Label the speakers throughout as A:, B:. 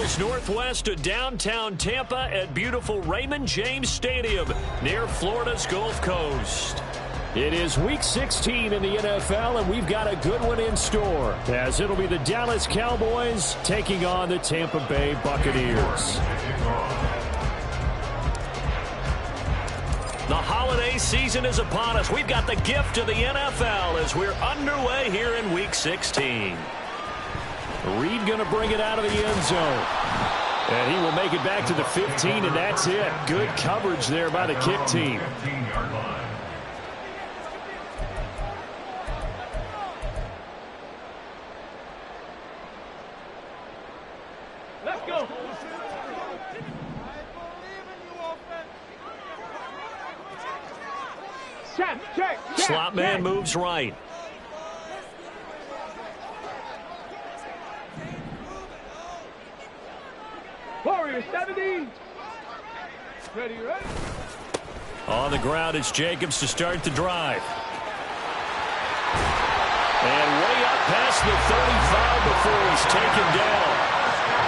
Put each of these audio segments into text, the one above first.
A: miles northwest of downtown Tampa at beautiful Raymond James Stadium near Florida's Gulf Coast. It is Week 16 in the NFL, and we've got a good one in store, as it'll be the Dallas Cowboys taking on the Tampa Bay Buccaneers. The holiday season is upon us. We've got the gift of the NFL as we're underway here in Week 16. Reed going to bring it out of the end zone. And he will make it back to the 15, and that's it. Good coverage there by the kick team.
B: Let's go. Check.
A: Slot man moves right.
B: Warrior 70. Ready.
A: On the ground, it's Jacobs to start the drive. And way up past the 35 before he's taken down.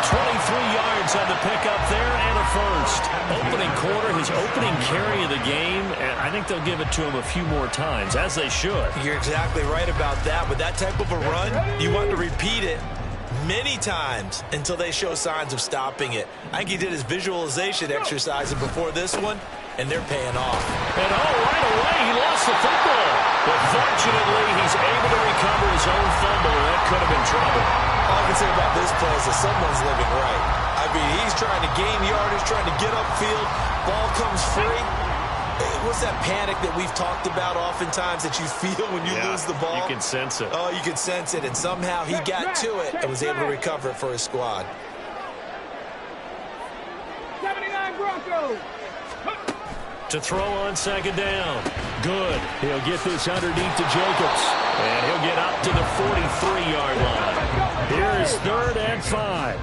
A: 23 yards on the pickup there and a first. Opening quarter, his opening carry of the game, and I think they'll give it to him a few more times, as they should.
C: You're exactly right about that. With that type of a run, you want to repeat it many times until they show signs of stopping it. I think he did his visualization exercises before this one, and they're paying off.
A: And right away, he lost the football. But fortunately, he's able to recover his own fumble, and that could have been trouble.
C: All I can say about this play is that someone's living right. I mean, he's trying to gain yardage, trying to get upfield. Ball comes free. What's that panic that we've talked about oftentimes that you feel when you lose the ball?
A: You can sense it.
C: Oh, you can sense it, and somehow he got to it and was able to recover it for his squad.
B: 79 Broncos.
A: To throw on second down. Good. He'll get this underneath to Jacobs. And he'll get up to the 43-yard line. Here's 3rd and 5.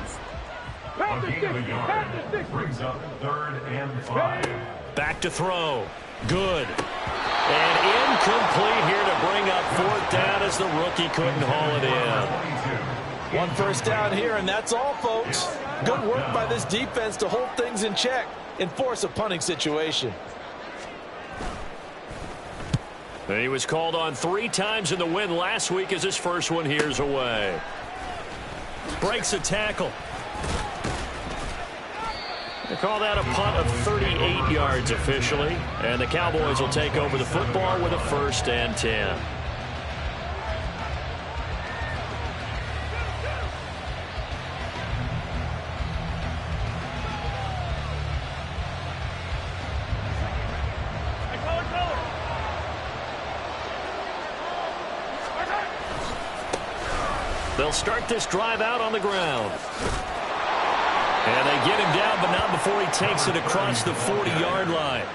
D: Brings up 3rd and 5.
A: Back to throw. Good. And incomplete here to bring up 4th down as the rookie couldn't haul it in.
C: 1 first down here, and that's all, folks. Good work by this defense to hold things in check and force a punting situation.
A: And he was called on 3 times in the win last week as his first one here's away. Breaks a tackle. They call that a punt of 38 yards officially. And the Cowboys will take over the football with a 1st and 10. They'll start this drive out on the ground. And they get him down, but not before he takes it across the 40-yard line.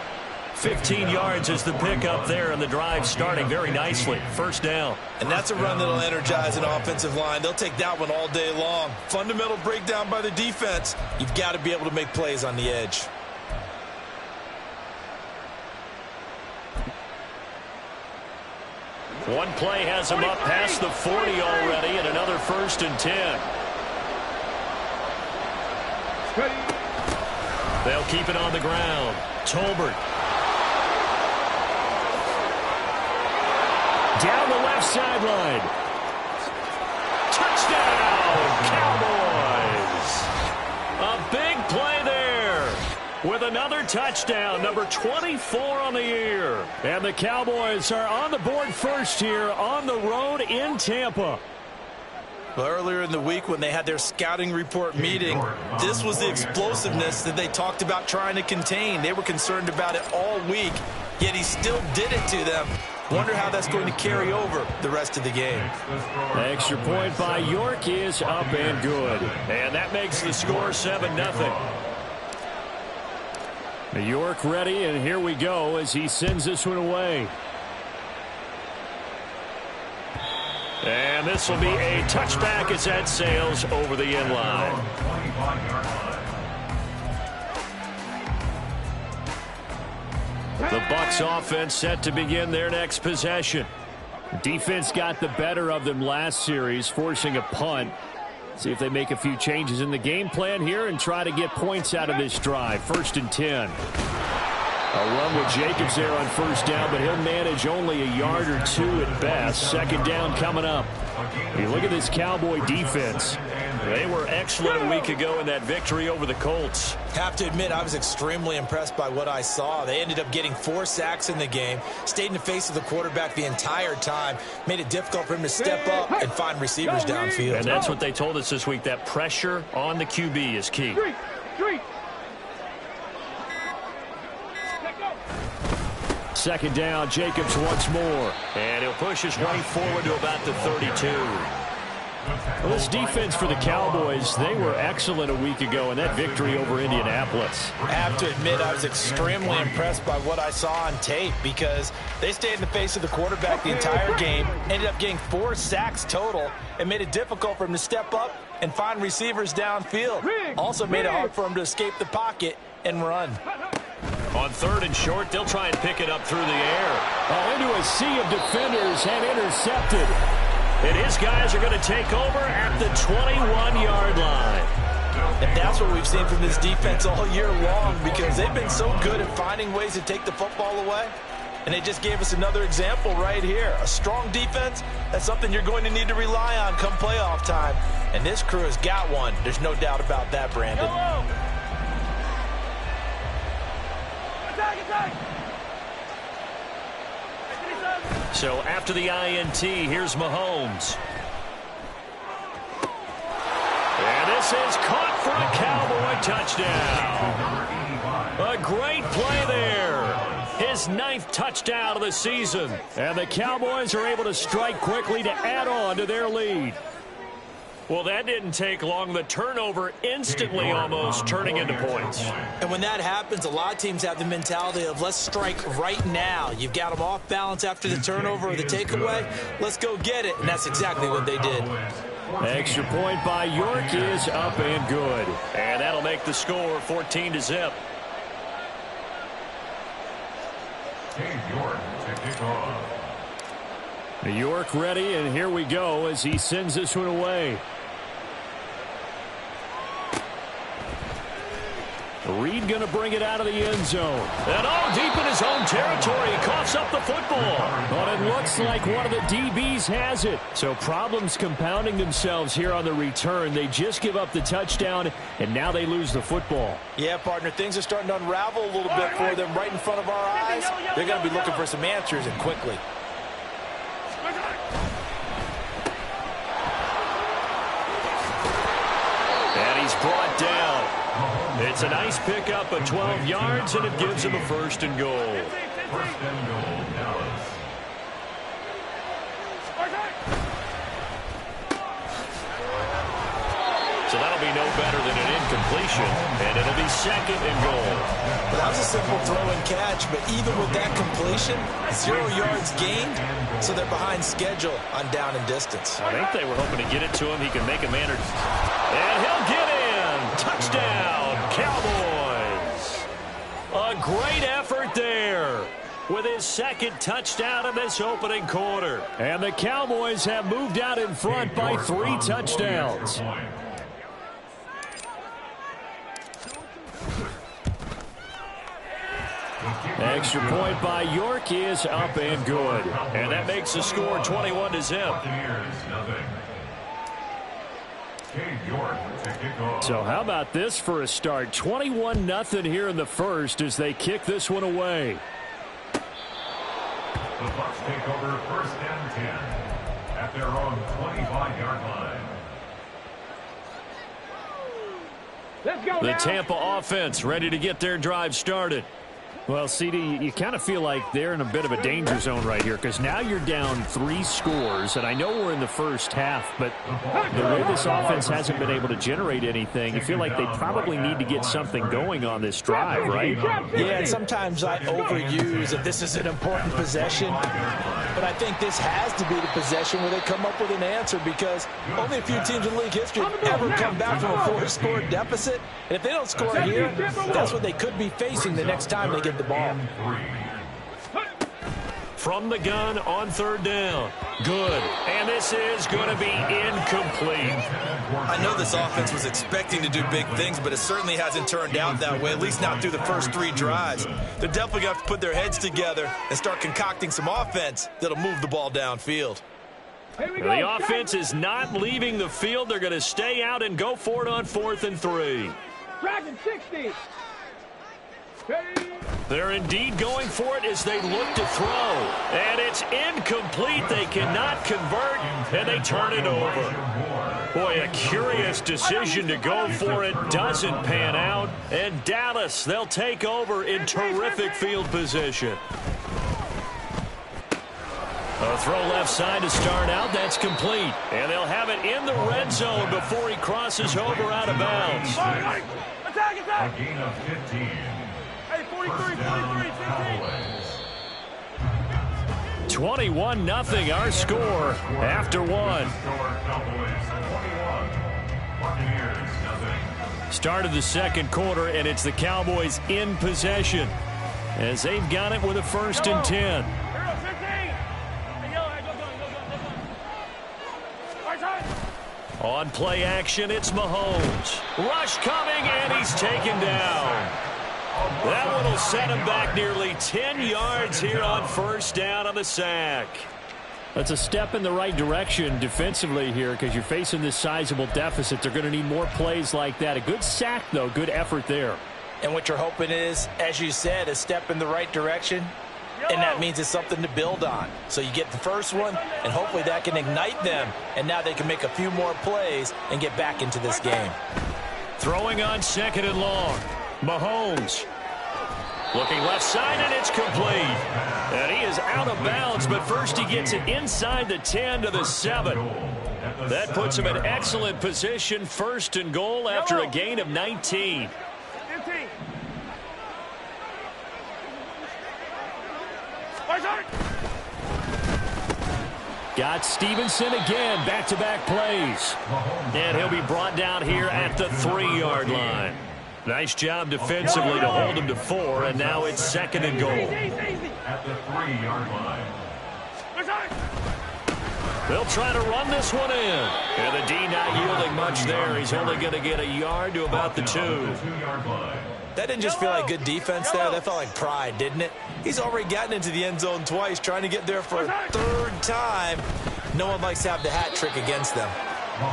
A: 15 yards is the pickup there, and the drive starting very nicely. 1st down.
C: And that's a run that'll energize an offensive line. They'll take that one all day long. Fundamental breakdown by the defense. You've got to be able to make plays on the edge.
A: One play has him up past the 40 already, and another 1st and 10. They'll keep it on the ground. Tolbert. Down the left sideline. Touchdown, Cowboys. A big play there with another touchdown, number 24 on the year. And the Cowboys are on the board first here on the road in Tampa.
C: Well, earlier in the week when they had their scouting report meeting, this was the explosiveness that they talked about trying to contain. They were concerned about it all week, yet he still did it to them. Wonder how that's going to carry over the rest of the game.
A: Extra point by York is up and good. And that makes the score 7-0. York ready, and here we go as he sends this one away. And this will be a touchback as that sails over the end line. The Bucs offense set to begin their next possession. Defense got the better of them last series, forcing a punt. See if they make a few changes in the game plan here and try to get points out of this drive. 1st and 10. A run with Jacobs there on 1st down, but he'll manage only a yard or 2 at best. 2nd down coming up. You look at this Cowboy defense.
E: They were excellent a week ago in that victory over the Colts.
C: Have to admit, I was extremely impressed by what I saw. They ended up getting 4 sacks in the game, stayed in the face of the quarterback the entire time, made it difficult for him to step up and find receivers downfield.
E: And that's what they told us this week, that pressure on the QB is key.
B: Street.
A: 2nd down, Jacobs once more.
E: And he'll push his way forward to about the 32.
A: Well, this defense for the Cowboys, they were excellent a week ago in that victory over Indianapolis.
C: I have to admit, I was extremely impressed by what I saw on tape because they stayed in the face of the quarterback the entire game, ended up getting 4 sacks total, and made it difficult for him to step up and find receivers downfield. Also made it hard for him to escape the pocket and run.
E: On 3rd and short, they'll try and pick it up through the air.
A: Oh, into a sea of defenders and intercepted.
E: And his guys are going to take over at the 21-yard line.
C: And that's what we've seen from this defense all year long because they've been so good at finding ways to take the football away. And they just gave us another example right here. A strong defense, that's something you're going to need to rely on come playoff time. And this crew has got one. There's no doubt about that, Brandon.
E: So after the INT, here's Mahomes. And this is caught for a Cowboy touchdown. A great play there. His 9th touchdown of the season.
A: And the Cowboys are able to strike quickly to add on to their lead.
E: Well, that didn't take long. The turnover instantly almost turning into points.
C: And when that happens, a lot of teams have the mentality of let's strike right now. You've got them off balance after the turnover or the takeaway. Let's go get it. And that's exactly what they did.
A: Extra point by York is up and good.
E: And that'll make the score 14-0.
A: York ready, and here we go as he sends this one away. Reed going to bring it out of the end zone.
E: And all deep in his own territory. He coughs up the football.
A: But it looks like one of the DBs has it. So problems compounding themselves here on the return. They just give up the touchdown, and now they lose the football.
C: Yeah, partner, things are starting to unravel a little bit for them right in front of our eyes. They're going to be looking for some answers, and quickly.
E: And he's brought down. It's a nice pickup of 12 yards, and it gives him a 1st and goal.
D: 1st and goal, Dallas.
E: So that'll be no better than an incompletion, and it'll be 2nd and goal.
C: That was a simple throw and catch, but even with that completion, 0 yards gained, so they're behind schedule on down and distance.
E: I think they were hoping to get it to him. He can make a man, and he'll get in. Touchdown, Cowboys. A great effort there with his 2nd touchdown in this opening quarter.
A: And the Cowboys have moved out in front by 3 touchdowns. Extra point by York is up and good.
E: And that makes the score 21-0.
A: So how about this for a start? 21-0 here in the first as they kick this one away.
D: The Bucs take over 1st and 10 at their own 25-yard line.
B: Let's go
A: The
B: now.
A: Tampa offense ready to get their drive started. Well, CD, you kind of feel like they're in a bit of a danger zone right here because now you're down 3 scores, and I know we're in the first half, but the way this offense hasn't been able to generate anything, you feel like they probably need to get something going on this drive, right?
C: Yeah, and sometimes I overuse if this is an important possession, but I think this has to be the possession where they come up with an answer because only a few teams in league history ever come back from a 4-score deficit, and if they don't score here, that's what they could be facing the next time they get the ball.
A: from the gun on third down. Good. And this is going to be incomplete.
C: I know this offense was expecting to do big things, but it certainly hasn't turned out that way, at least not through the first 3 drives. They're definitely going to have to put their heads together and start concocting some offense that'll move the ball downfield.
A: The offense is not leaving the field. They're going to stay out and go for it on 4th and 3.
B: Dragon 60.
A: They're indeed going for it as they look to throw. And it's incomplete. They cannot convert, and they turn it over. Boy, a curious decision to go for it. Doesn't pan out. And Dallas, they'll take over in terrific field position. A throw left side to start out. That's complete. And they'll have it in the red zone before he crosses over out of bounds.
B: Attack, attack.
D: A gain of 15.
B: Hey, 43, 15.
A: 21-0 our score after 1. Start of the second quarter, and it's the Cowboys in possession as they've got it with a 1st and 10. On play action, it's Mahomes. Rush coming, and he's taken down. That one will set him back nearly 10 yards here on 1st down on the sack. That's a step in the right direction defensively here because you're facing this sizable deficit. They're going to need more plays like that. A good sack, though. Good effort there.
C: And what you're hoping is, as you said, a step in the right direction. And that means it's something to build on. So you get the first one, and hopefully that can ignite them. And now they can make a few more plays and get back into this game.
A: Throwing on 2nd and long. Mahomes. Looking left side, and it's complete. And he is out of bounds, but first he gets it inside the 10 to the 7. That puts him in excellent position. 1st and goal after a gain of 19.
B: 15.
A: Got Stevenson again, back-to-back plays. And he'll be brought down here at the 3-yard line. Nice job defensively to hold him to 4, and now it's 2nd and goal.
D: At the 3-yard line.
A: They'll try to run this one in. And the D not yielding much there. He's only going to get a yard to about the 2.
C: That didn't just feel like good defense there. That felt like pride, didn't it? He's already gotten into the end zone twice, trying to get there for a 3rd time. No one likes to have the hat trick against them.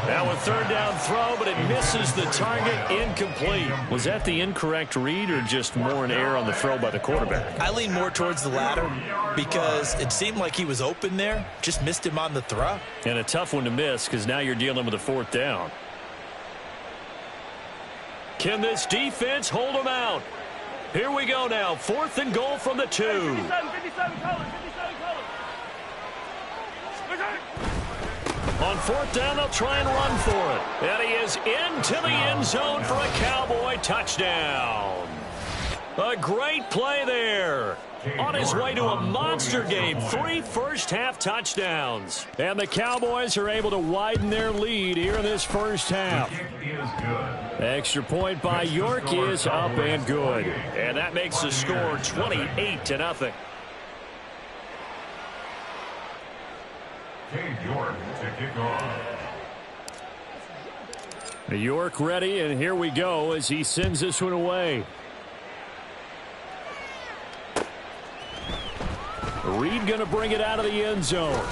A: Now a 3rd down throw, but it misses the target. Incomplete. Was that the incorrect read or just more an error on the throw by the quarterback?
C: I lean more towards the latter because it seemed like he was open there. Just missed him on the throw.
A: And a tough one to miss because now you're dealing with a 4th down. Can this defense hold them out? Here we go now. 4th and goal from the 2.
B: 57 colors.
A: On 4th down, they'll try and run for it. And he is into the end zone for a Cowboy touchdown. A great play there. On his way to a monster game. 3 first-half touchdowns. And the Cowboys are able to widen their lead here in this first half. Extra point by York is up and good. And that makes the score 28-0.
D: York to kick off.
A: York ready, and here we go as he sends this one away. Reed going to bring it out of the end zone.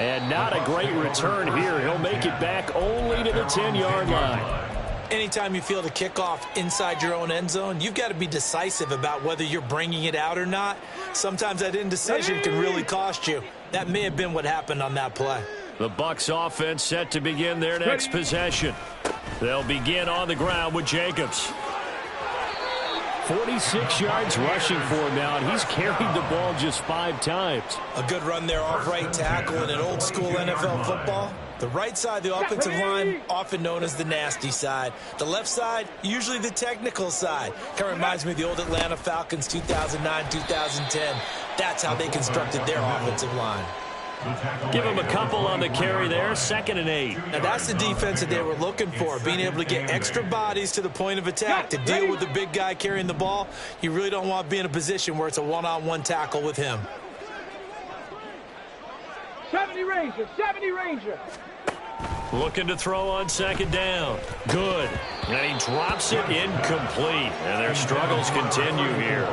A: And not a great return here. He'll make it back only to the 10-yard line.
C: Anytime you field a kickoff inside your own end zone, you've got to be decisive about whether you're bringing it out or not. Sometimes that indecision can really cost you. That may have been what happened on that play.
A: The Bucs offense set to begin their next possession. They'll begin on the ground with Jacobs. 46 yards rushing for him now, and he's carried the ball just 5 times.
C: A good run there off right tackle in an old-school NFL football. The right side, the offensive line, often known as the nasty side. The left side, usually the technical side. Kind of reminds me of the old Atlanta Falcons 2009-2010. That's how they constructed their offensive line.
A: Give him a couple on the carry there, 2nd and 8.
C: Now that's the defense that they were looking for, being able to get extra bodies to the point of attack to deal with the big guy carrying the ball. You really don't want to be in a position where it's a one-on-one tackle with him.
B: 70 Ranger, 70 Ranger.
A: Looking to throw on 2nd down. Good. And he drops it incomplete. And their struggles continue here.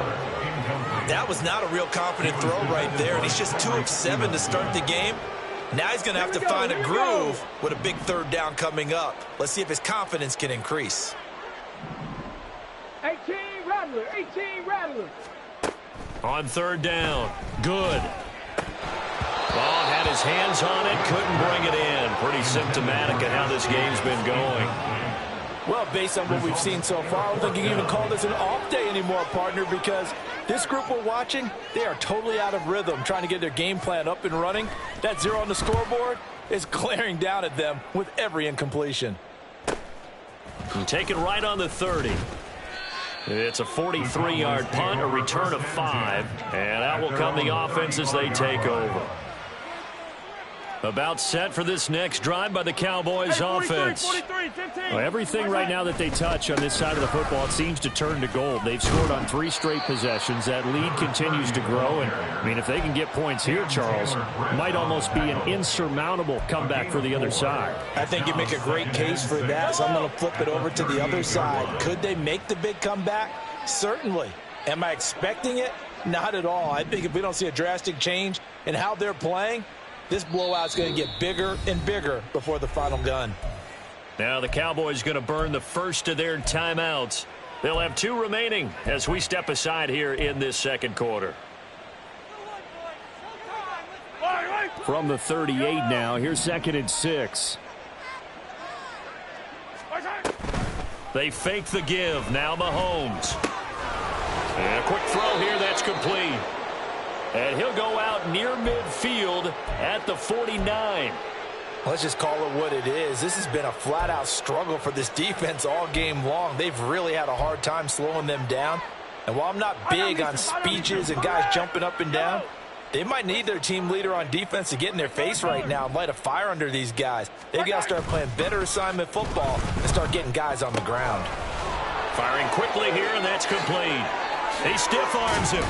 C: That was not a real confident throw right there, and he's just 2 of 7 to start the game. Now he's going to have to find a groove with a big 3rd down coming up. Let's see if his confidence can increase.
B: 18 Rattler, 18 Rattler.
A: On 3rd down. Good. Ball had his hands on it, couldn't bring it in. Pretty symptomatic of how this game's been going.
F: Well, based on what we've seen so far, I don't think you can even call this an off day anymore, partner, because this group we're watching, they are totally out of rhythm, trying to get their game plan up and running. That 0 on the scoreboard is glaring down at them with every incompletion.
A: And take it right on the 30. It's a 43-yard punt, a return of 5, and out will come the offense as they take over. About set for this next drive by the Cowboys offense.
B: 43, 15.
A: Well, everything right now that they touch on this side of the football, it seems to turn to gold. They've scored on 3 straight possessions. That lead continues to grow. And, I mean, if they can get points here, Charles, might almost be an insurmountable comeback for the other side.
F: I think you make a great case for that, so I'm going to flip it over to the other side. Could they make the big comeback? Certainly. Am I expecting it? Not at all. I think if we don't see a drastic change in how they're playing, this blowout's going to get bigger and bigger before the final gun.
A: Now the Cowboys going to burn the first of their timeouts. They'll have 2 remaining as we step aside here in this 2nd quarter. From the 38 now, here's 2nd and 6. They fake the give. Now Mahomes. And a quick throw here that's complete. And he'll go out near midfield at the 49.
F: Let's just call it what it is. This has been a flat-out struggle for this defense all game long. They've really had a hard time slowing them down. And while I'm not big on speeches and guys jumping up and down, they might need their team leader on defense to get in their face right now and light a fire under these guys. They've got to start playing better assignment football and start getting guys on the ground.
A: Firing quickly here, and that's complete. He stiff arms him.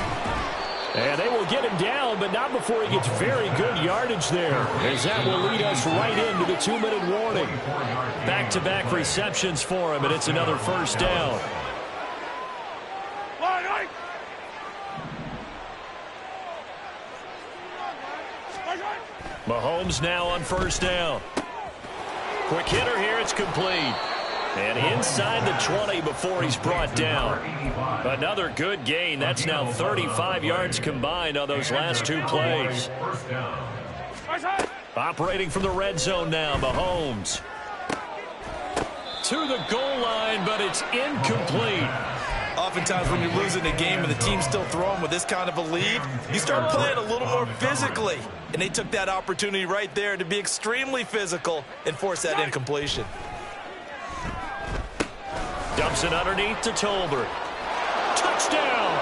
A: And they will get him down, but not before he gets very good yardage there, as that will lead us right into the 2-minute warning. Back-to-back receptions for him, and it's another 1st down. Mahomes now on 1st down. Quick hitter here, it's complete. And inside the 20 before he's brought down. Another good gain. That's now 35 yards combined on those last 2 plays. Operating from the red zone now, Mahomes. To the goal line, but it's incomplete.
C: Oftentimes when you're losing a game and the team's still throwing with this kind of a lead, you start playing a little more physically. And they took that opportunity right there to be extremely physical and force that incompletion.
A: Dumps it underneath to Tolbert. Touchdown!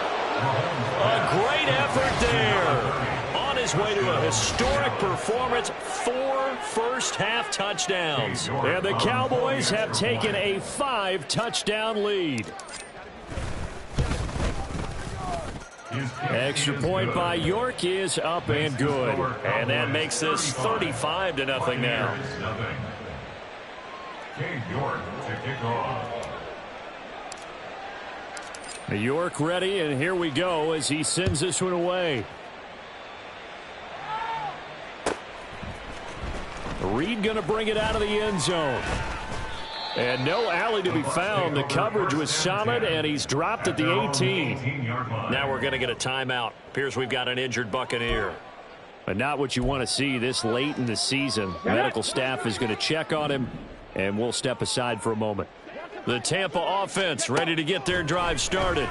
A: A great effort there. On his way to a historic performance, 4 first-half touchdowns. And the Cowboys have taken a 5-touchdown lead. Extra point by York is up and good. And that makes this 35-0 now.
D: York to kick off.
A: York ready, and here we go as he sends this one away. Reed going to bring it out of the end zone. And no alley to be found. The coverage was solid, and he's dropped at the 18. Now we're going to get a timeout. Appears we've got an injured Buccaneer. But not what you want to see this late in the season. Medical staff is going to check on him, and we'll step aside for a moment. The Tampa offense ready to get their drive started.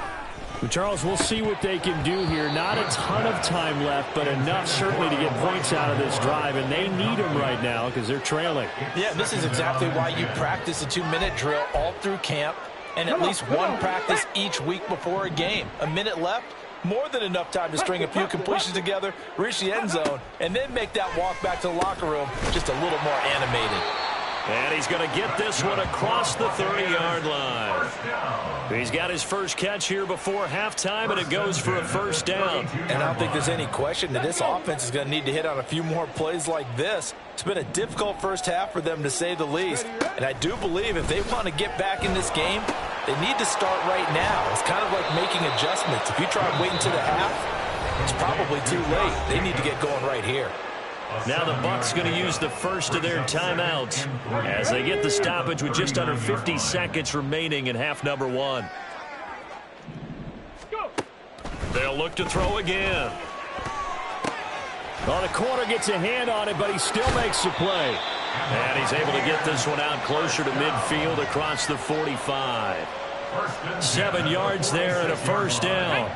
A: Charles, we'll see what they can do here. Not a ton of time left, but enough certainly to get points out of this drive, and they need them right now because they're trailing.
F: Yeah, this is exactly why you practice a 2-minute drill all through camp and at least one practice each week before a game. A minute left, More than enough time to string a few completions together, reach the end zone, and then make that walk back to the locker room just a little more animated.
A: And he's going to get this one across the 30-yard line. He's got his first catch here before halftime, and it goes for a first down.
F: And I don't think there's any question that this offense is going to need to hit on a few more plays like this. It's been a difficult first half for them, to say the least. And I do believe if they want to get back in this game, they need to start right now. It's kind of like making adjustments. If you try and wait until the half, it's probably too late. They need to get going right here.
A: Now the Bucs going to use the first of their timeouts as they get the stoppage with just under 50 seconds remaining in half number one. They'll look to throw again. Well, the corner gets a hand on it, but he still makes the play. And he's able to get this one out closer to midfield across the 45. 7 yards there and a first down.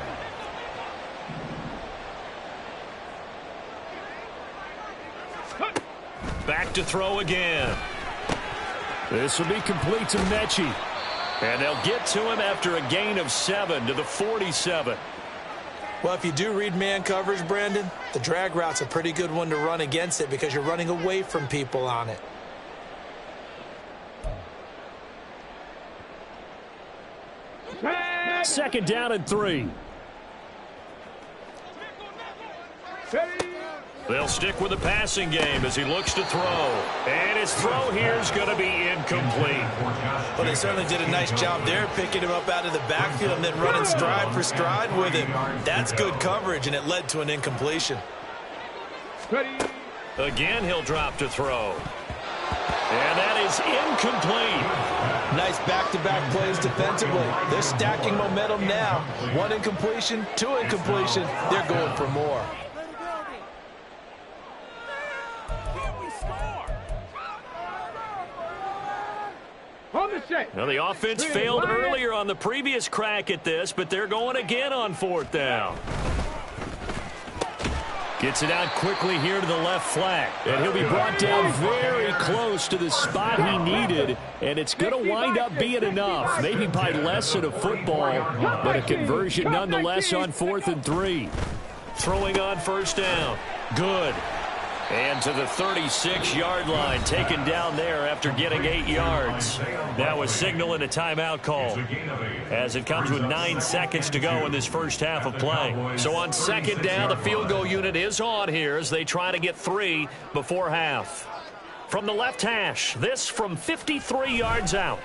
A: Back to throw again. This will be complete to Mechie. And they'll get to him after a gain of 7 to the 47.
F: Well, if you do read man coverage, Brandon, the drag route's a pretty good one to run against it because you're running away from people on it.
A: Second down and 3. They'll stick with the passing game as he looks to throw. And his throw here is going to be incomplete.
C: Well, they certainly did a nice job there, picking him up out of the backfield and then running stride for stride with him. That's good coverage, and it led to an incompletion.
A: Again, he'll drop to throw. And that is incomplete.
F: Nice back-to-back plays defensively. They're stacking momentum now. 1 incompletion, 2 incompletion. They're going for more.
A: Well, the offense failed earlier on the previous crack at this, but they're going again on 4th down. Gets it out quickly here to the left flat. And he'll be brought down very close to the spot he needed. And it's going to wind up being enough. Maybe by less than a football, but a conversion nonetheless on 4th and 3. Throwing on first down. Good. And to the 36-yard line, taken down there after getting 8 yards. That was signaling a timeout call as it comes with 9 seconds to go in this first half of play. So on second down, the field goal unit is on here as they try to get 3 before half. From the left hash, this from 53 yards out.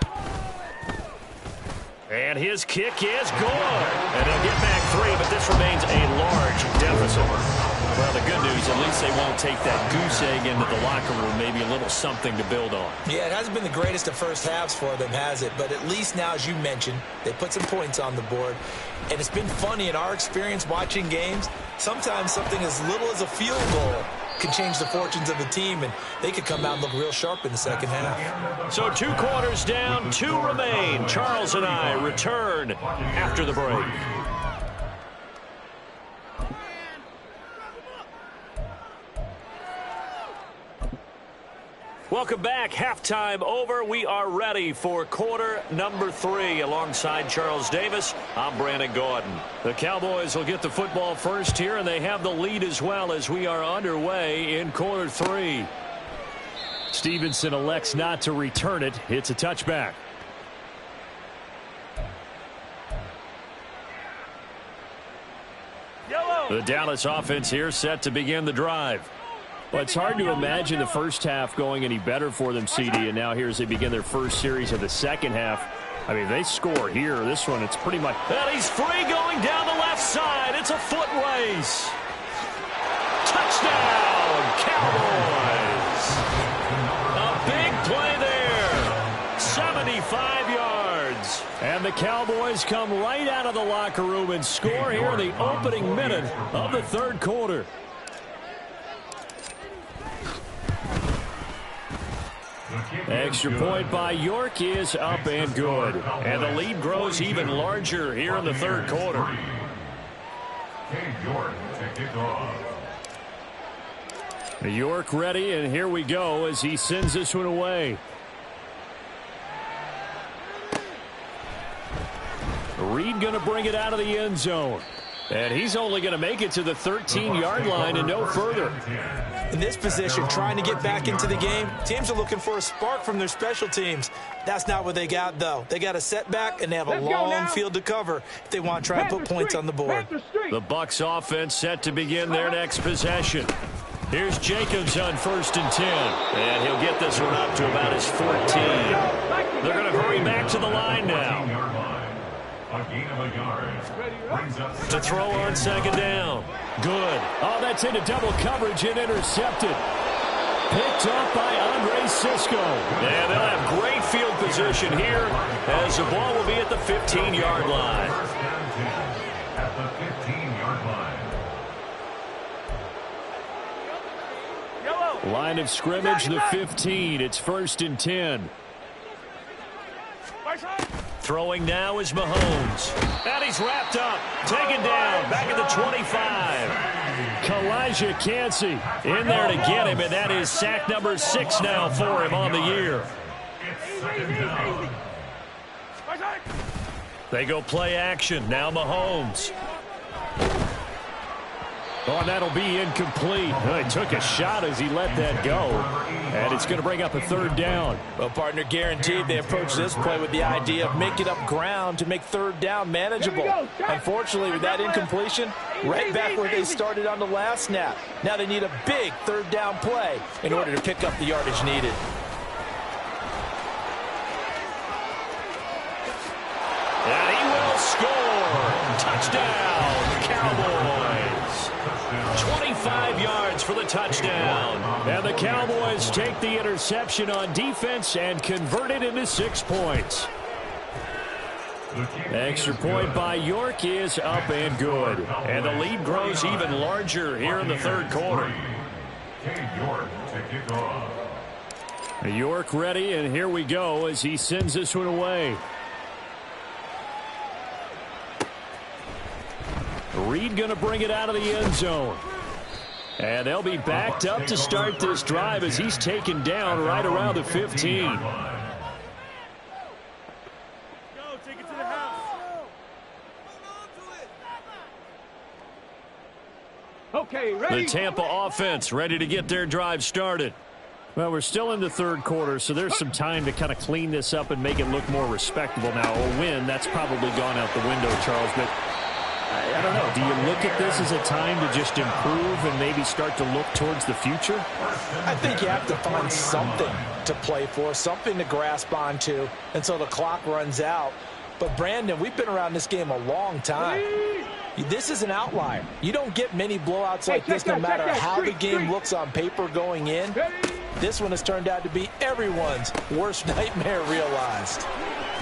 A: And his kick is good. And they'll get back 3, but this remains a large deficit. Well, the good news, at least they won't take that goose egg into the locker room. Maybe a little something to build on.
F: Yeah, it hasn't been the greatest of first halves for them, has it? But at least now, as you mentioned, they put some points on the board. And it's been funny in our experience watching games. Sometimes something as little as a field goal can change the fortunes of the team, and they could come out and look real sharp in the second half.
A: So 2 quarters down, 2 remain. Charles and I return after the break. Welcome back. Halftime over. We are ready for quarter number 3. Alongside Charles Davis, I'm Brandon Gordon. The Cowboys will get the football first here, and they have the lead as well as we are underway in quarter 3. Stevenson elects not to return it. It's a touchback. The Dallas offense here set to begin the drive. Well, it's hard to imagine the first half going any better for them, CD, and now here as they begin their first series of the second half. I mean, they score here. This one, it's pretty much... And he's free going down the left side. It's a foot race. Touchdown, Cowboys. A big play there. 75 yards. And the Cowboys come right out of the locker room and score here in the opening minute of the third quarter. Extra point by York is up and good. And the lead grows even larger here in the third quarter. York ready, and here we go as he sends this one away. Reed going to bring it out of the end zone. And he's only going to make it to the 13-yard line and no further.
F: In this position, trying to get back into the game, teams are looking for a spark from their special teams. That's not what they got, though. They got a setback, and they have a long field to cover if they want to try and put points on the board.
A: The Bucs offense set to begin their next possession. Here's Jacobs on 1st and 10. And he'll get this one up to about his 14. They're going to hurry back to the line now.
D: A gain of a yard. Brings up
A: To throw on 2nd down. Good. Oh, that's into double coverage and intercepted. Picked up by Andre Cisco. And they'll have great field position here as the ball will be at the 15-yard line.
D: First and 10 at the 15-yard line.
A: Line of scrimmage, the 15. It's 1st and 10. Throwing now is Mahomes. And he's wrapped up. Taken down. Back at the 25. Kalijah Cansey in there to get him. And that is sack number 6 now for him on the year.
D: It's 2nd down.
A: They go play action. Now Mahomes. Oh, and that'll be incomplete. He took a shot as he let that go. And it's going to bring up a 3rd down.
F: Well, partner, guaranteed they approach this play with the idea of making up ground to make 3rd down manageable. Unfortunately, with that incompletion, right back where they started on the last snap. Now they need a big 3rd down play in order to pick up the yardage needed.
A: And he will score. Touchdown, Cowboys. 25 yards for the touchdown. And the Cowboys take the interception on defense and convert it into 6 points. Extra point by York is up and good. And the lead grows even larger here in the 3rd quarter.
D: York to kick off.
A: York ready, and here we go as he sends this one away. Reed going to bring it out of the end zone. And they'll be backed up to start this drive as he's taken down right around the 15.
B: Okay, ready?
A: The Tampa offense ready to get their drive started. Well, we're still in the 3rd quarter, so there's some time to kind of clean this up and make it look more respectable now. A win, that's probably gone out the window, Charles, but I don't know. Do you look at this as a time to just improve and maybe start to look towards the future?
F: I think you have to find something to play for, something to grasp onto until the clock runs out. But, Brandon, we've been around this game a long time. This is an outlier. You don't get many blowouts like this no matter how the game looks on paper going in. This one has turned out to be everyone's worst nightmare realized.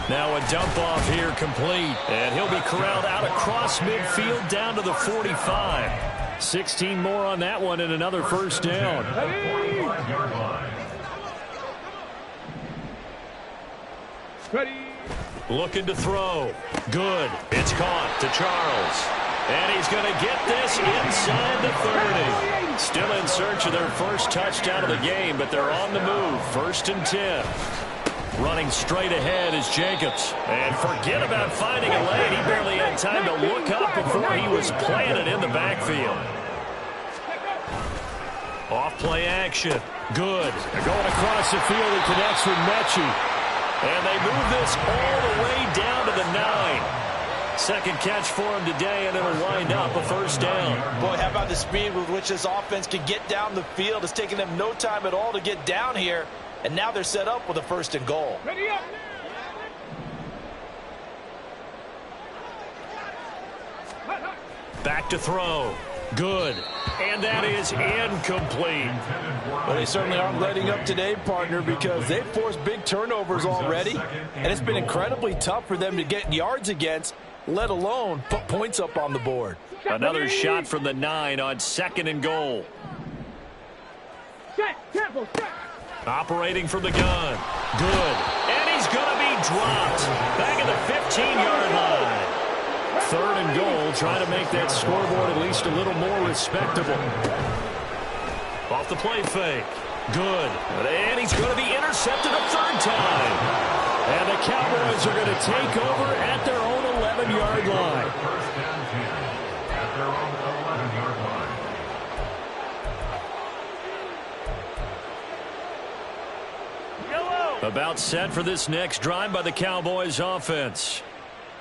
A: Now a dump off here complete. And he'll be corralled out across midfield down to the 45. 16 more on that one and another 1st down.
B: Ready?
A: Looking to throw. Good. It's caught to Charles. And he's going to get this inside the 30. Still in search of their first touchdown of the game, but they're on the move. 1st and 10. Running straight ahead is Jacobs. And forget about finding a lane. He barely had time to look up before he was planted in the backfield. Off play action. Good. They're going across the field. He connects with Mechie. And they move this all the way down to the 9. Second catch for him today, and it'll wind up a 1st down.
F: Boy, how about the speed with which this offense can get down the field? It's taken them no time at all to get down here. And now they're set up with a 1st and goal.
B: Ready up.
A: Back to throw. Good. And that is incomplete.
F: Well, they certainly aren't letting up today, partner, because they've forced big turnovers already. And it's been incredibly tough for them to get yards against, let alone put points up on the board.
A: Another shot from the 9 on 2nd and goal.
B: Set. Temple. Set.
A: Operating from the gun. Good. And he's going to be dropped. Back at the 15-yard line. 3rd and goal, trying to make that scoreboard at least a little more respectable. Off the play fake. Good. And he's going to be intercepted a 3rd time. And the Cowboys are going to take over at their own 11-yard line.
D: their own 11-yard line.
A: About set for this next drive by the Cowboys offense.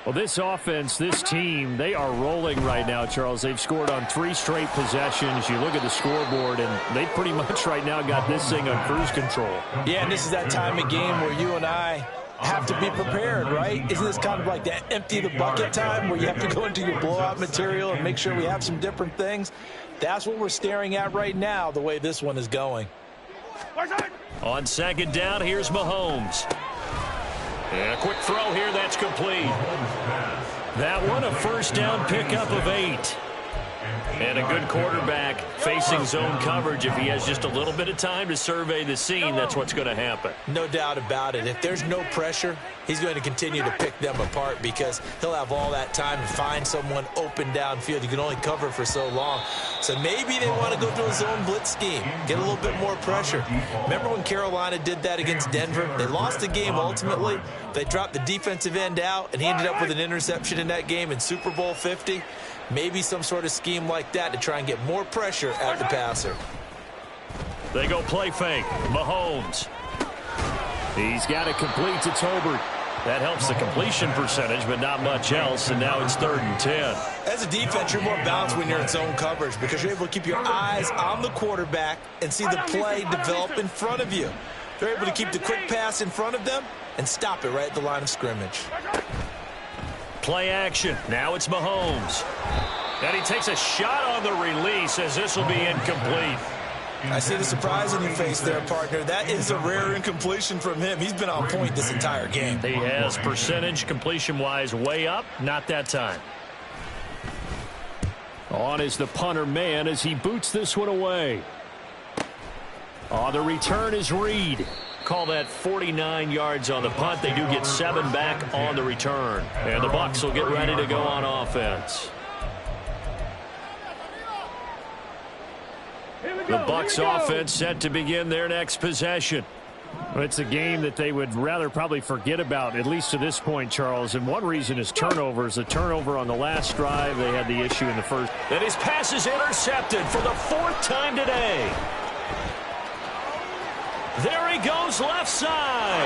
A: Well, this offense, this team, they are rolling right now, Charles. They've scored on 3 straight possessions. You look at the scoreboard, and they pretty much right now got this thing on cruise control.
F: Yeah, and this is that time of game where you and I have to be prepared, right? Isn't this kind of like that empty the bucket time where you have to go into your blowout material and make sure we have some different things? That's what we're staring at right now, the way this one is going.
A: On second down, here's Mahomes. And a quick throw here, that's complete. That one, a first down pickup of 8. And a good quarterback facing zone coverage. If he has just a little bit of time to survey the scene, that's what's going to happen.
F: No doubt about it. If there's no pressure, he's going to continue to pick them apart because he'll have all that time to find someone open downfield. You can only cover for so long. So maybe they want to go to a zone blitz scheme, get a little bit more pressure. Remember when Carolina did that against Denver? They lost the game ultimately. They dropped the defensive end out, and he ended up with an interception in that game in Super Bowl 50. Maybe some sort of scheme like that to try and get more pressure at the passer.
A: They go play fake. Mahomes. He's got it complete to Tolbert. That helps the completion percentage, but not much else, and now it's 3rd and 10.
F: As a defense, you're more balanced when you're in zone coverage because you're able to keep your eyes on the quarterback and see the play develop in front of you. They're able to keep the quick pass in front of them and stop it right at the line of scrimmage.
A: Play action. Now it's Mahomes. And he takes a shot on the release as this will be incomplete.
F: I see the surprise in your face there, partner. That is a rare incompletion from him. He's been on point this entire game.
A: He has percentage completion-wise way up. Not that time. On is the punter man as he boots this one away. On the return is Reed. Call that 49 yards on the punt. They do get 7 back on the return. And the Bucs will get ready to go on offense. The Bucs offense set to begin their next possession. It's a game that they would rather probably forget about, at least to this point, Charles. And one reason is turnovers. A turnover on the last drive. They had the issue in the first.
E: And his pass is intercepted for the 4th time today. There he goes left side.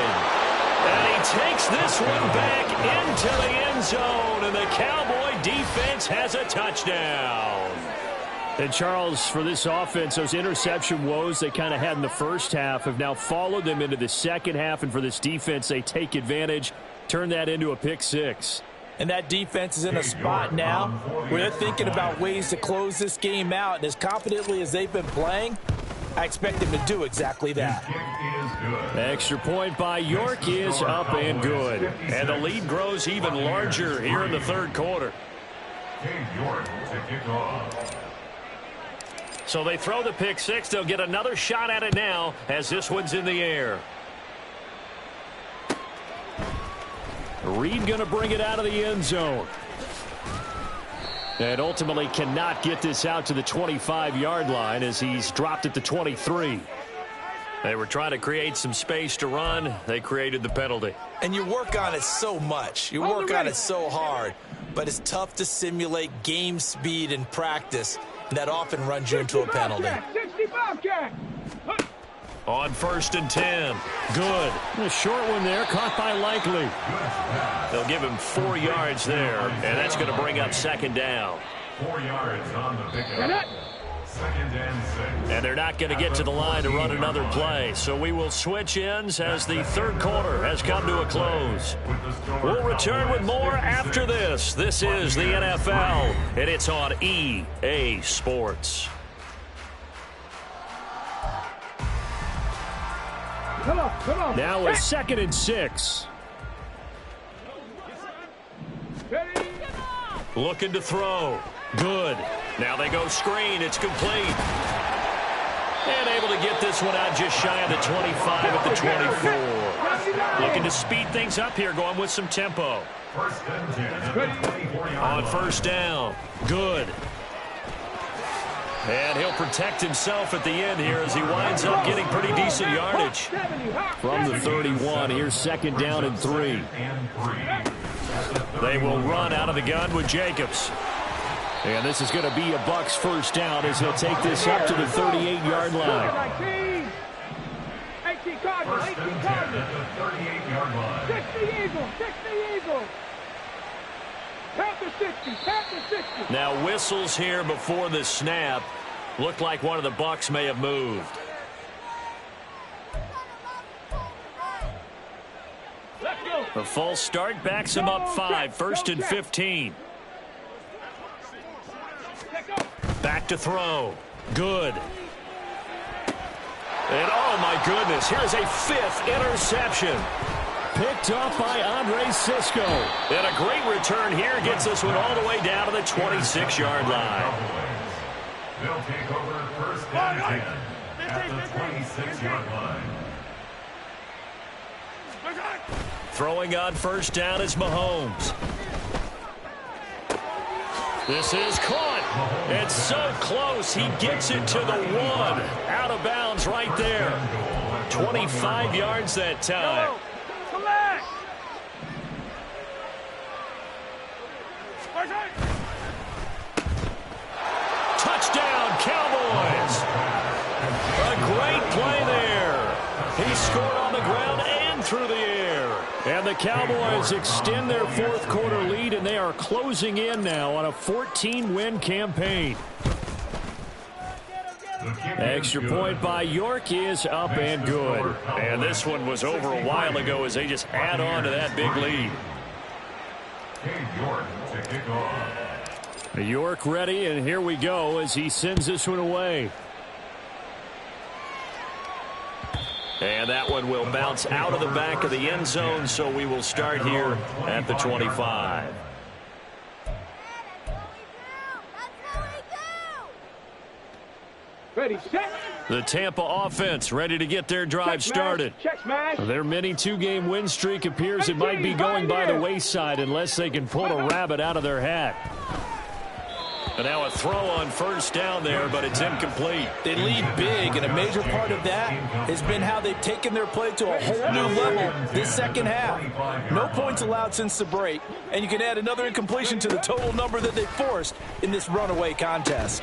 E: And he takes this one back into the end zone. And the Cowboy defense has a touchdown.
A: And, Charles, for this offense, those interception woes they kind of had in the first half have now followed them into the second half. And for this defense, they take advantage, turn that into a pick 6.
F: And that defense is in a spot now where they're thinking about ways to close this game out. And as confidently as they've been playing, I expect them to do exactly that.
A: Extra point by York is up and good. And the lead grows even larger here in the 3rd quarter.
D: York to kick off.
A: So they throw the pick 6. They'll get another shot at it now as this one's in the air. Reed going to bring it out of the end zone. And ultimately cannot get this out to the 25-yard line as he's dropped at the 23. They were trying to create some space to run. They created the penalty.
F: And you work on it so much. You work on it so hard. But it's tough to simulate game speed in practice. And that often runs you into a penalty.
A: On 1st and 10. Good. A short one there, caught by Likely. They'll give him 4 yards there, and that's going to bring up 2nd down.
D: 4 yards on the pickup. 2nd and 6.
A: And they're not going to get to the line to run another play, so we will switch ends as the 3rd quarter has come to a close. We'll return with more after this. This is the NFL, and it's on EA Sports.
B: Come on.
A: Now a 2nd and 6.
B: Ready?
A: Looking to throw. Good. Now they go screen. It's complete. And able to get this one out just shy of the 25 at the 24. Looking to speed things up here, going with some tempo.
D: 1st and 10.
A: On 1st down. Good. And he'll protect himself at the end here as he winds up getting pretty decent yardage. From the 31, here's 2nd down and 3. They will run out of the gun with Jacobs. And this is going to be a Bucs first down as they'll take this up to the 38-yard line.
B: 18 Cardinals, 18 Cardinals.
D: 38-yard line.
B: 60 Eagles, 60 Eagles. Count to 60, count to 60.
A: Now whistles here before the snap. Looked like one of the Bucs may have moved.
B: Let's go.
A: The false start backs him up 5, first and 15. Back to throw. Good. And oh my goodness, here's a 5th interception. Picked up by Andre Cisco. And a great return here gets this one all the way down to the 26-yard line.
D: They'll take over first and 10 at the 26-yard line.
A: Throwing on first down is Mahomes. This is caught. It's so close. He gets it to the 1. Out of bounds right there. 25 yards that time.
B: Collect.
A: Touchdown, Cowboys. A great play there. He scored on the ground and through the air. And the Cowboys extend their fourth quarter lead, and they are closing in now on a 14-win campaign. Extra point by York is up and good. And this one was over a while ago as they just add on to that big lead.
D: York to kick off.
A: York ready, and here we go as he sends this one away. And that one will bounce out of the back of the end zone, so we will start here at the 25.
B: Ready, set.
A: The Tampa offense ready to get their drive started.
B: Check smash.
A: Their mini 2-game win streak appears it might be going by the wayside unless they can pull a rabbit out of their hat. And now a throw on first down there, but it's incomplete.
F: They lead big, and a major part of that has been how they've taken their play to a whole new level this second half. No points allowed since the break, and you can add another incompletion to the total number that they forced in this runaway contest.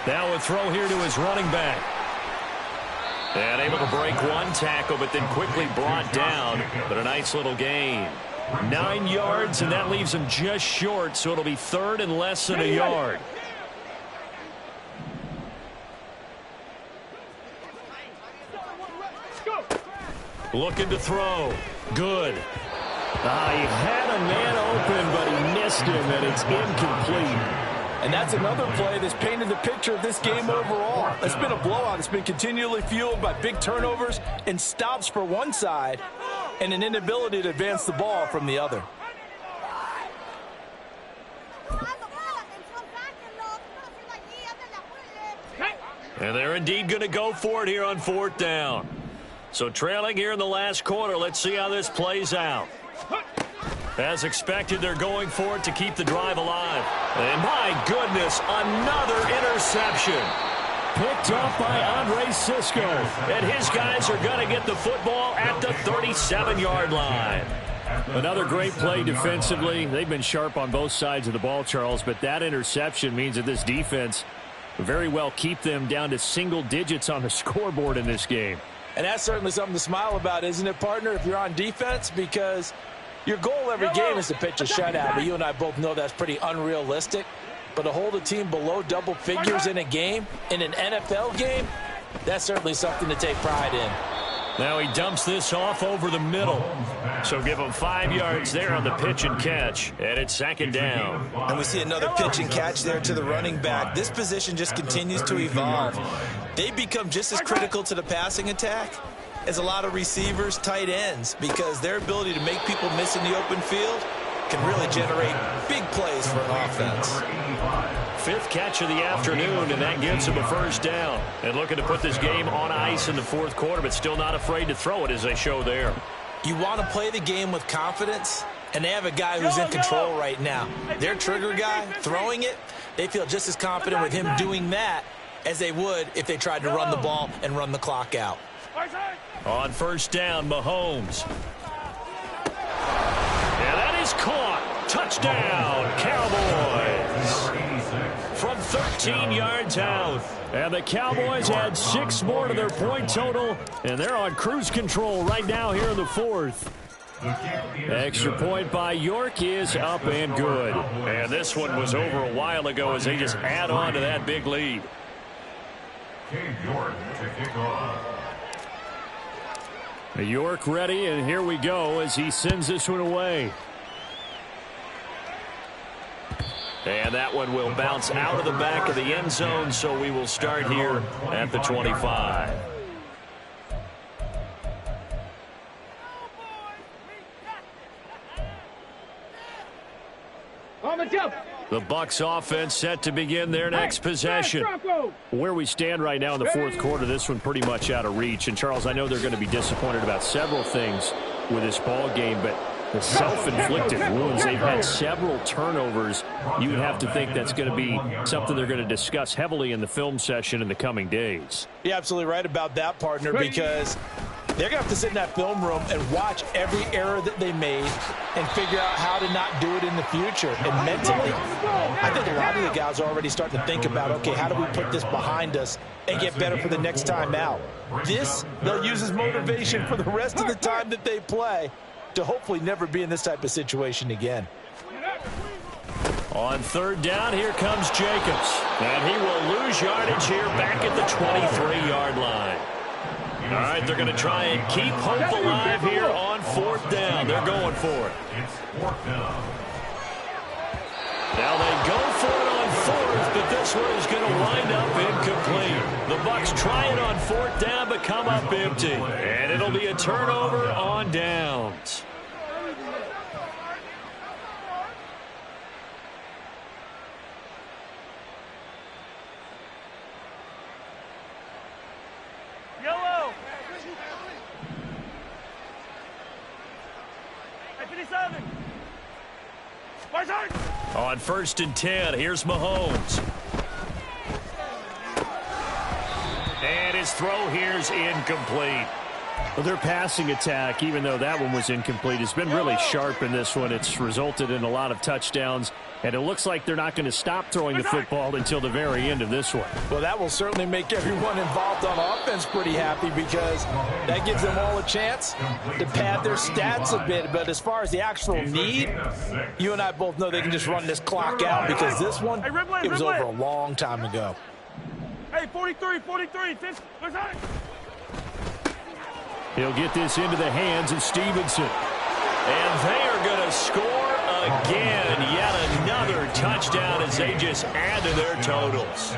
A: Now a throw here to his running back. And able to break one tackle, but then quickly brought down. But a nice little gain. 9 yards, and that leaves him just short, so it'll be third and less than a yard. Looking to throw. Good. He had a man open, but he missed him, and it's incomplete.
F: And that's another play that's painted the picture of this game overall. It's been a blowout. It's been continually fueled by big turnovers and stops for one side and an inability to advance the ball from the other.
A: And they're indeed going to go for it here on fourth down. So trailing here in the last quarter, let's see how this plays out. As expected, they're going for it to keep the drive alive. And my goodness, another interception. Picked up by Andre Cisco. And his guys are going to get the football at the 37-yard line. Another great play defensively. They've been sharp on both sides of the ball, Charles, but that interception means that this defense very well keep them down to single digits on the scoreboard in this game.
F: And that's certainly something to smile about, isn't it, partner, if you're on defense? Because your goal every game is to pitch a shutout, but you and I both know that's pretty unrealistic. But to hold a team below double figures in a game, in an NFL game, that's certainly something to take pride in.
A: Now he dumps this off over the middle. So give him 5 yards there on the pitch and catch. And it's second down.
C: And we see another pitch and catch there to the running back. This position just continues to evolve. They've become just as critical to the passing attack as a lot of receivers, tight ends, because their ability to make people miss in the open field can really generate big plays for an offense.
A: 5th catch of the afternoon, and that gives him a first down. And looking to put this game on ice in the fourth quarter, but still not afraid to throw it as they show there.
C: You want to play the game with confidence, and they have a guy who's in control right now. Their trigger guy, throwing it, they feel just as confident with him doing that as they would if they tried to run the ball and run the clock out.
A: On first down, Mahomes. And that is caught. Touchdown, Cowboys. 13 yards out. And the Cowboys add 6 more to their point total, and they're on cruise control right now here in the fourth. Extra point by York is up and good. And this one was over a while ago as they just add on to that big lead.
D: York to kick off.
A: York ready, and here we go as he sends this one away. And that one will bounce out of the back of the end zone, so we will start here at the 25. The Bucs offense set to begin their next possession. Where we stand right now in the fourth quarter, this one pretty much out of reach. And, Charles, I know they're going to be disappointed about several things with this ball game, but the self-inflicted wounds, they've had several turnovers. You would have to think that's going to be something they're going to discuss heavily in the film session in the coming days.
F: You're absolutely right about that, partner, because they're going to have to sit in that film room and watch every error that they made and figure out how to not do it in the future. And mentally, I think a lot of the guys are already starting to think about, okay, how do we put this behind us and get better for the next time out? This, they'll use as motivation for the rest of the time that they play to hopefully never be in this type of situation again.
A: On third down, here comes Jacobs. And he will lose yardage here back at the 23-yard line. All right, they're going to try and keep hope alive here on fourth down. They're going for it.
D: It's fourth down.
A: Now they go for it on fourth, but this one is going to wind up incomplete. The Bucs try it on fourth down, but come up empty. And it'll be a turnover on downs.
B: Yellow. 57.
A: On first and 10, here's Mahomes. And his throw here's incomplete. Well, their passing attack, even though that one was incomplete, has been really sharp in this one. It's resulted in a lot of touchdowns, and it looks like they're not going to stop throwing the football until the very end of this one.
F: Well, that will certainly make everyone involved on offense pretty happy because that gives them all a chance to pad their stats a bit. But as far as the actual need, you and I both know they can just run this clock out because this one, it was over a long time ago.
B: Hey, 43.
A: He'll get this into the hands of Stevenson. And they are going to score again. Yet another touchdown as they just add to their totals.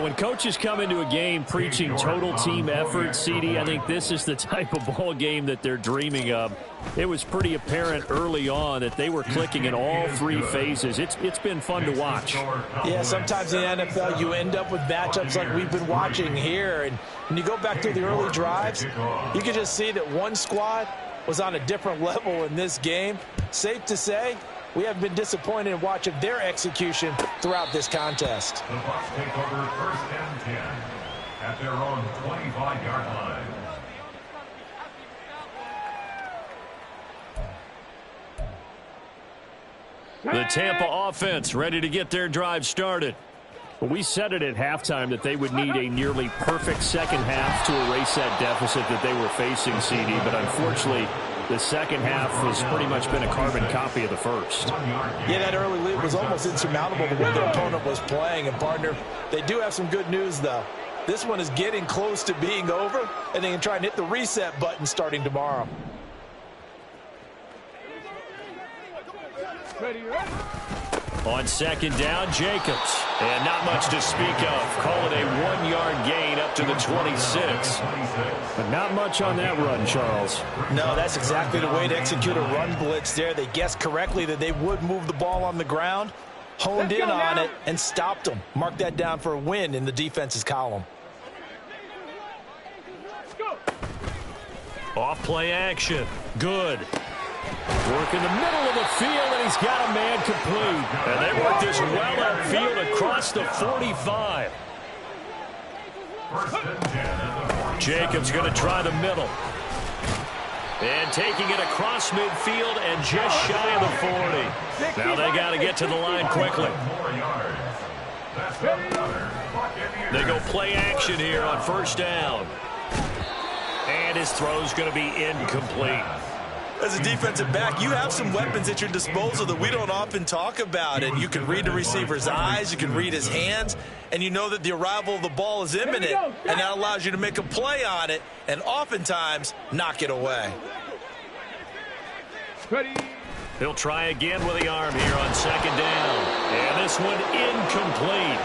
A: When coaches come into a game preaching total team effort, CD, I think this is the type of ball game that they're dreaming of. It was pretty apparent early on that they were clicking in all three phases. It's been fun to watch.
F: Yeah, sometimes in the NFL you end up with matchups like we've been watching here. And when you go back to the early drives, you can just see that one squad was on a different level in this game. Safe to say, we have been disappointed in watching their execution throughout this contest.
D: The Bucs take over first and 10 at their own 25-yard line.
A: The Tampa offense ready to get their drive started. We said it at halftime that they would need a nearly perfect second half to erase that deficit that they were facing, CD, but unfortunately the second half has pretty much been a carbon copy of the first.
F: Yeah, that early lead was almost insurmountable the way their opponent was playing. And, partner, they do have some good news, though. This one is getting close to being over, and they can try and hit the reset button starting tomorrow.
A: On second down, Jacobs. And not much to speak of. Call it a 1-yard gain up to the 26. But not much on that run, Charles.
F: No, that's exactly the way to execute a run blitz there. They guessed correctly that they would move the ball on the ground, honed in on it, and stopped them. Mark that down for a win in the defense's column.
A: Off play action. Good. Work in the middle of the field, and he's got a man complete. And they work this well upfield across the 45. Jacobs going to try the middle. And taking it across midfield and just shy of the 40. Now they got to get to the line quickly. They go play action here on first down. And his throw's going to be incomplete.
C: As a defensive back, you have some weapons at your disposal that we don't often talk about. And you can read the receiver's eyes, you can read his hands, and you know that the arrival of the ball is imminent. And that allows you to make a play on it and oftentimes knock it away.
A: He'll try again with the arm here on second down. And this one incomplete.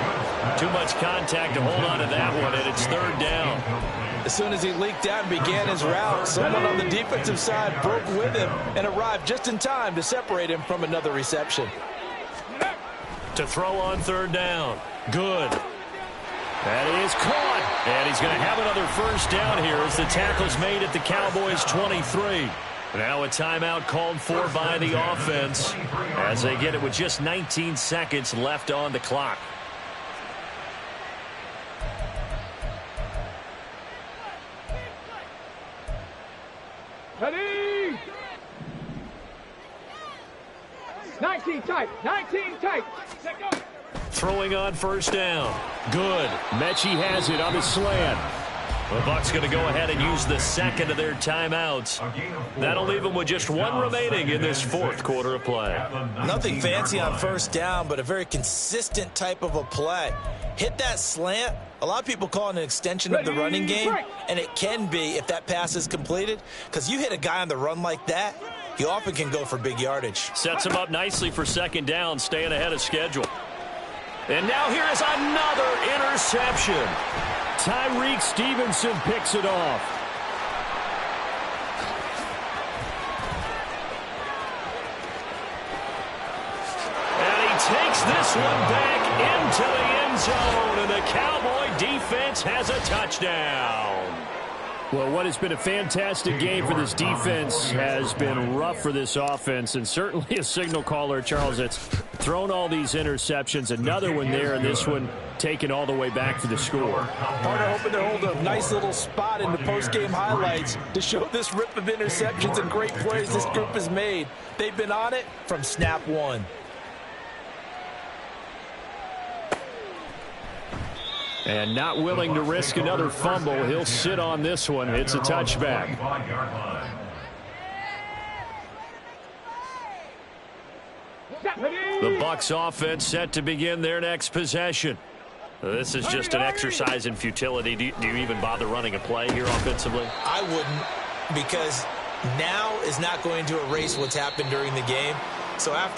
A: Too much contact to hold on to that one, and it's third down.
F: As soon as he leaked out and began his route, someone on the defensive side broke with him and arrived just in time to separate him from another reception.
A: To throw on third down. Good. That is caught. And he's going to have another first down here as the tackle's made at the Cowboys' 23. Now a timeout called for by the offense as they get it with just 19 seconds left on the clock.
B: Ready? 19 tight. 19 tight.
A: Throwing on first down. Good. Mechie has it on the slant. The Bucs going to go ahead and use the second of their timeouts. That'll leave them with just one remaining in this fourth quarter of play.
C: Nothing fancy on first down, but a very consistent type of a play. Hit that slant. A lot of people call it an extension of the running game, and it can be if that pass is completed, because you hit a guy on the run like that, he often can go for big yardage.
A: Sets him up nicely for second down, staying ahead of schedule. And now here is another interception. Tyreek Stevenson picks it off. And he takes this one back into the end zone, and the Cowboy defense has a touchdown. Well, what has been a fantastic game for this defense has been rough for this offense, and certainly a signal caller, Charles, that's thrown all these interceptions. Another one there, and this one taken all the way back for the score.
F: Partner hoping to hold a nice little spot in the post-game highlights to show this rip of interceptions and great plays this group has made. They've been on it from snap one.
A: And not willing to risk another fumble. He'll sit on this one. It's a touchback. The Bucs offense set to begin their next possession. This is just an exercise in futility. Do you even bother running a play here offensively?
C: I wouldn't, because now is not going to erase what's happened during the game. So after